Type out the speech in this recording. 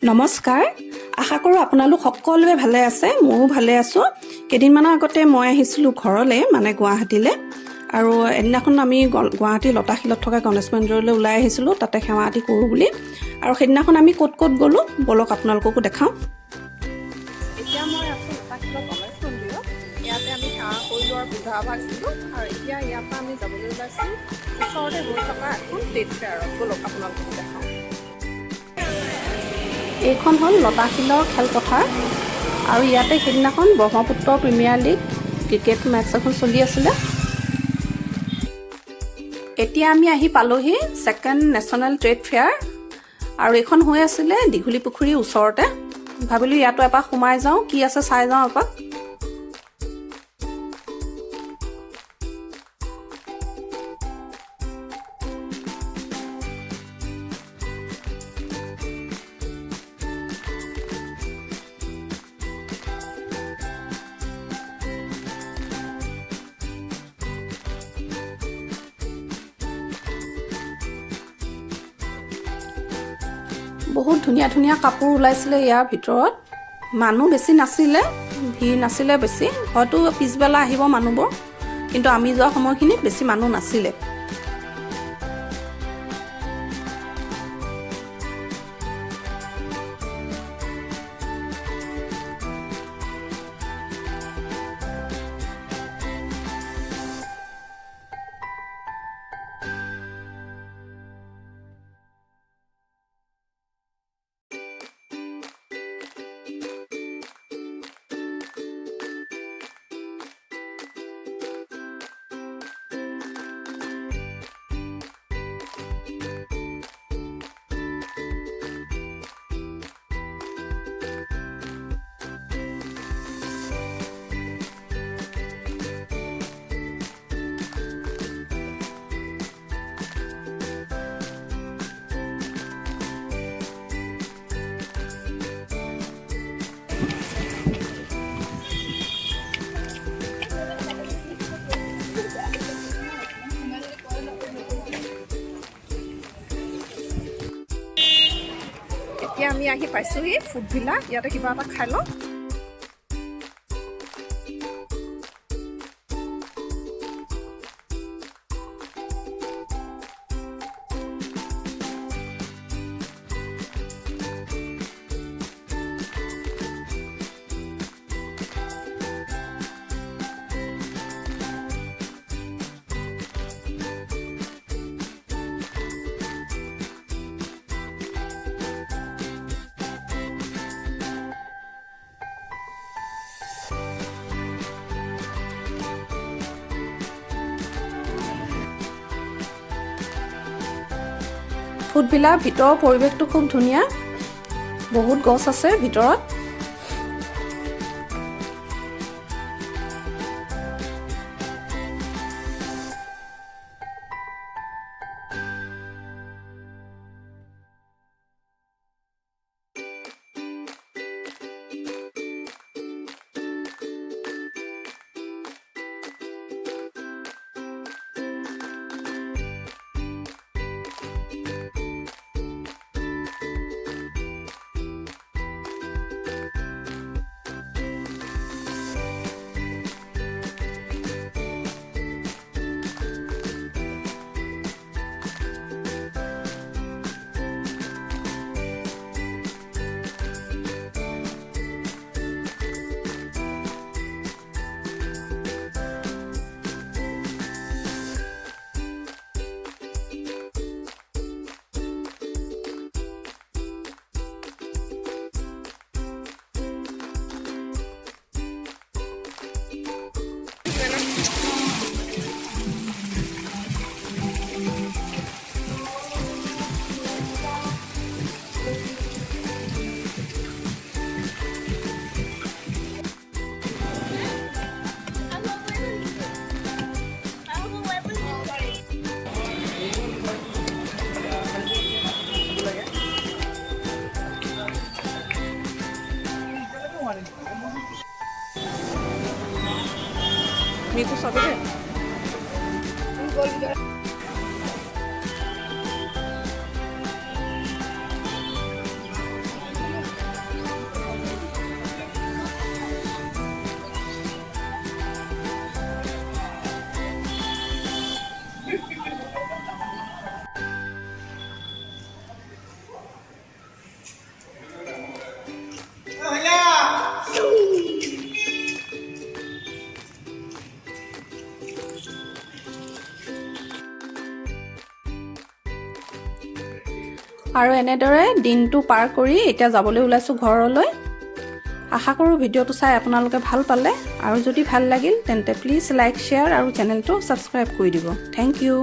নমস্কাৰ, আশা কৰোঁ আপোনালোক সকলোৱে ভালে আছে। ময়ো ভালে আছোঁ। কেইদিনমানৰ আগতে মই আহিছিলোঁ ঘৰলৈ, মানে গুৱাহাটীলৈ, আৰু এদিনাখন আমি গুৱাহাটীৰ লতাশিলত থকা গণেশ মন্দিৰলৈ ওলাই আহিছিলোঁ, তাতে সেৱা আদি কৰোঁ বুলি। আৰু সেইদিনাখন আমি ক'ত ক'ত গ'লোঁ ব'লক আপোনালোককো দেখাওঁ। এতিয়া মই আছোঁ লতাশিলৰ গণেশ মন্দিৰত। ইয়াতে আমি সেৱা কৰিলোঁ আৰু পূজা ভাগ দিলোঁ। আৰু এতিয়া ইয়াৰ পৰা আমি যাবলৈ ওলাইছোঁ ওচৰতে হৈ থকা এখন ট্ৰেড ফেয়াৰত। ব'লক আপোনালোকক দেখাওঁ। এইখন হ'ল লতাশিলৰ খেলপথাৰ, আৰু ইয়াতে সেইদিনাখন Brahmaputra premier league cricket match এখন চলি আছিলে। এতিয়া আমি আহি পালোহি ছেকেণ্ড নেশ্যনেল ট্ৰেড ফেয়াৰ, আৰু এইখন হৈ আছিলে দীঘলী পুখুৰীৰ ওচৰতে। ভাবিলোঁ ইয়াতো এপাক সোমাই যাওঁ, কি আছে চাই যাওঁ এপাক। বহুত ধুনীয়া ধুনীয়া কাপোৰ ওলাইছিলে ইয়াৰ ভিতৰত। মানুহ বেছি নাছিলে, ভিৰ নাছিলে বেছি, হয়তো পিছবেলা আহিব মানুহবোৰ, কিন্তু আমি যোৱা সময়খিনিত বেছি মানুহ নাছিলে। এতিয়া আমি আহি পাইছোঁহি ফুড ভিলা। ইয়াতে কিবা এটা খাই লওঁ। ফুড ভিলাৰ ভিতৰৰ পৰিৱেশটো খুব ধুনীয়া, বহুত গছ আছে ভিতৰত। মিকু চাবি দে। আৰু এনেদৰে দিনটো পাৰ কৰি এতিয়া যাবলৈ ওলাইছোঁ ঘৰলৈ। আশা কৰোঁ ভিডিঅ'টো চাই আপোনালোকে ভাল পালে, আৰু যদি ভাল লাগিল তেন্তে প্লিজ লাইক, শ্বেয়াৰ আৰু চেনেলটো ছাবস্ক্ৰাইব কৰি দিব। Thank U.